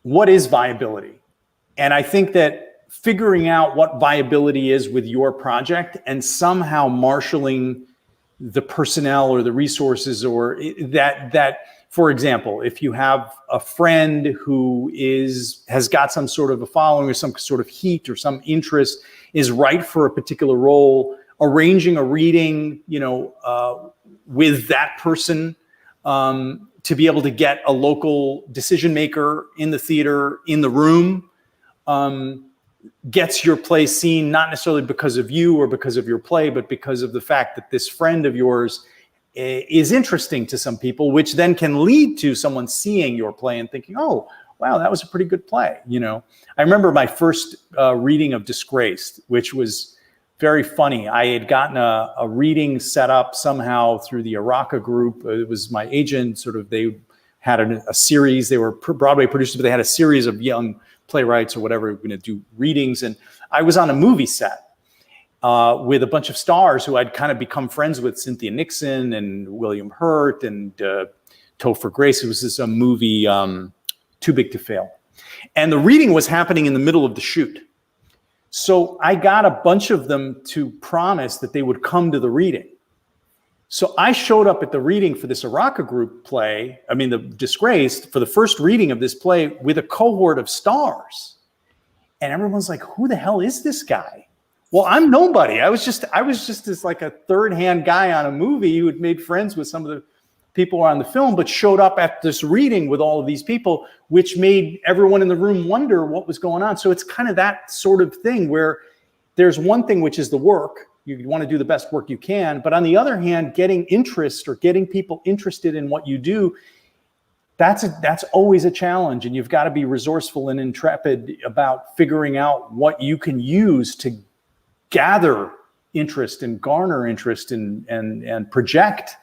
what is viability? And I think that figuring out what viability is with your project and somehow marshaling the personnel or the resources or that for example, if you have a friend who has got some sort of a following or some sort of heat or some interest, is right for a particular role, arranging a reading, with that person, to be able to get a local decision maker in the theater, in the room, gets your play seen, not necessarily because of you or because of your play, but because of the fact that this friend of yours is interesting to some people, which then can lead to someone seeing your play and thinking, oh, wow, that was a pretty good play. I remember my first reading of Disgrace, which was very funny. I had gotten a reading set up somehow through the Araka group. It was my agent, they had a series. They were Broadway producers, but they had a series of young playwrights or whatever, going to do readings. And I was on a movie set with a bunch of stars who I'd kind of become friends with, Cynthia Nixon and William Hurt and Topher Grace. It was this movie, Too Big to Fail. And the reading was happening in the middle of the shoot. So I got a bunch of them to promise that they would come to the reading. So I showed up at the reading for this Araka group play, the Disgrace, for the first reading of this play with a cohort of stars. And everyone's like, who the hell is this guy? Well, I'm nobody. I was just this like a third-hand guy on a movie who had made friends with some of the people on the film, but showed up at this reading with all of these people, which made everyone in the room wonder what was going on. So it's kind of that sort of thing where there's one thing, which is the work. You want to do the best work you can. But on the other hand, getting interest or getting people interested in what you do, that's always a challenge. And you've got to be resourceful and intrepid about figuring out what you can use to gather interest and garner interest and project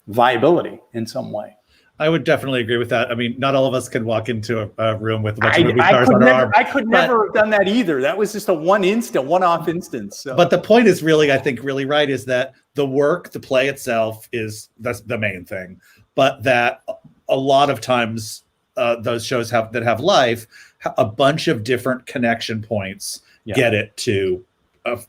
viability in some way. I would definitely agree with that. I mean, not all of us can walk into a room with a bunch of movie stars on our arm. I could never have done that either. That was just a one-off instance. So. But the point is really, I think, really right, is that the work, the play itself, that's the main thing. But that a lot of times those shows that have life, a bunch of different connection points get it to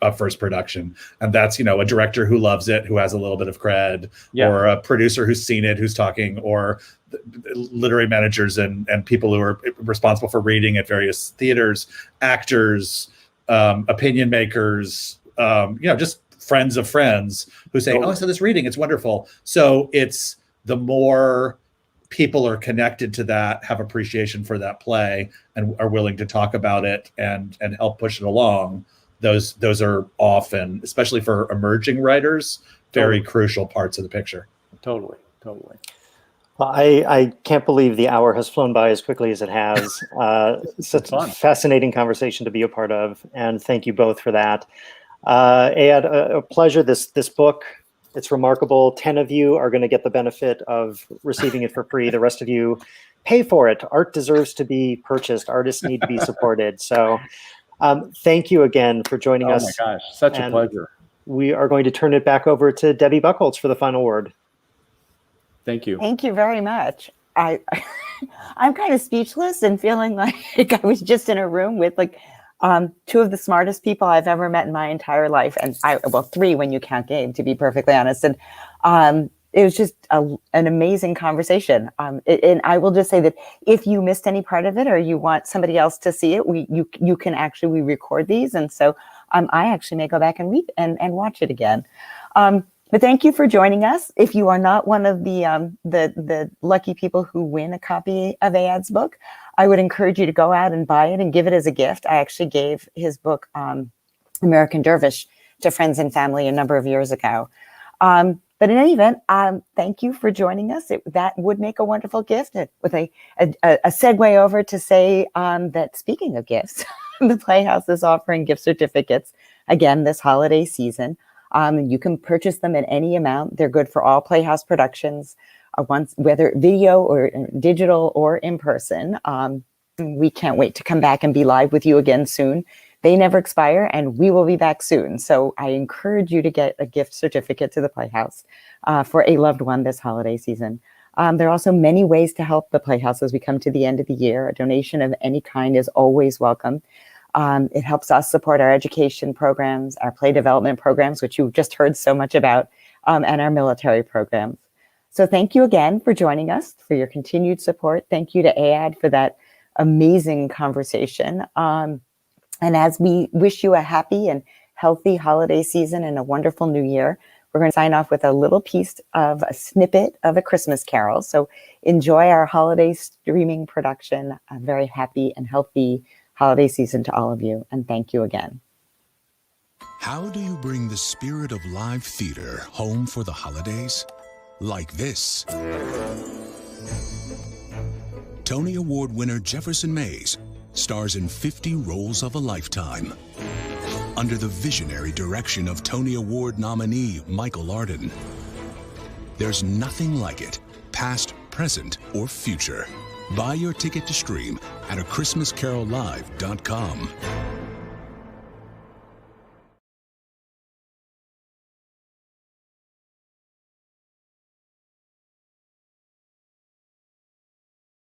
a first production. And that's, a director who loves it, who has a little bit of cred, or a producer who's seen it, who's talking, or literary managers and people who are responsible for reading at various theaters, actors, opinion makers, just friends of friends who say, oh, I saw this reading, it's wonderful. So it's the more people are connected to that, have appreciation for that play, and are willing to talk about it and help push it along. Those are often, especially for emerging writers, very crucial parts of the picture. Totally. Well, I can't believe the hour has flown by as quickly as it has. Such a fascinating conversation to be a part of, and thank you both for that. Ayad, a pleasure. This book, it's remarkable. 10 of you are going to get the benefit of receiving it for free. The rest of you pay for it. Art deserves to be purchased. Artists need to be supported. So thank you again for joining us. Oh my gosh, such a pleasure. We are going to turn it back over to Debbie Buchholz for the final word. Thank you. Thank you very much. I'm kind of speechless and feeling like I was just in a room with two of the smartest people I've ever met in my entire life. And three when you count Gabe, to be perfectly honest. And it was just an amazing conversation. And I will just say that if you missed any part of it or you want somebody else to see it, we record these. And so I actually may go back and read and watch it again. But thank you for joining us. If you are not one of the lucky people who win a copy of Ayad's book, I would encourage you to go out and buy it and give it as a gift. I actually gave his book, American Dervish, to friends and family a number of years ago. But in any event, thank you for joining us. That would make a wonderful gift. With a segue over to say that speaking of gifts, the Playhouse is offering gift certificates again this holiday season. You can purchase them in any amount. They're good for all Playhouse productions, whether video or digital or in person. We can't wait to come back and be live with you again soon. They never expire, and we will be back soon. So I encourage you to get a gift certificate to the Playhouse for a loved one this holiday season. There are also many ways to help the Playhouse as we come to the end of the year. A donation of any kind is always welcome. It helps us support our education programs, our play development programs, which you just heard so much about, and our military programs. So thank you again for joining us, for your continued support. Thank you to Ayad for that amazing conversation. And as we wish you a happy and healthy holiday season and a wonderful new year, we're going to sign off with a little piece of a snippet of A Christmas Carol. So enjoy our holiday streaming production. A very happy and healthy holiday season to all of you. And thank you again. How do you bring the spirit of live theater home for the holidays? Like this. Tony Award winner Jefferson Mays stars in 50 Roles of a Lifetime. Under the visionary direction of Tony Award nominee Michael Arden. There's nothing like it, past, present, or future. Buy your ticket to stream at achristmascarollive.com.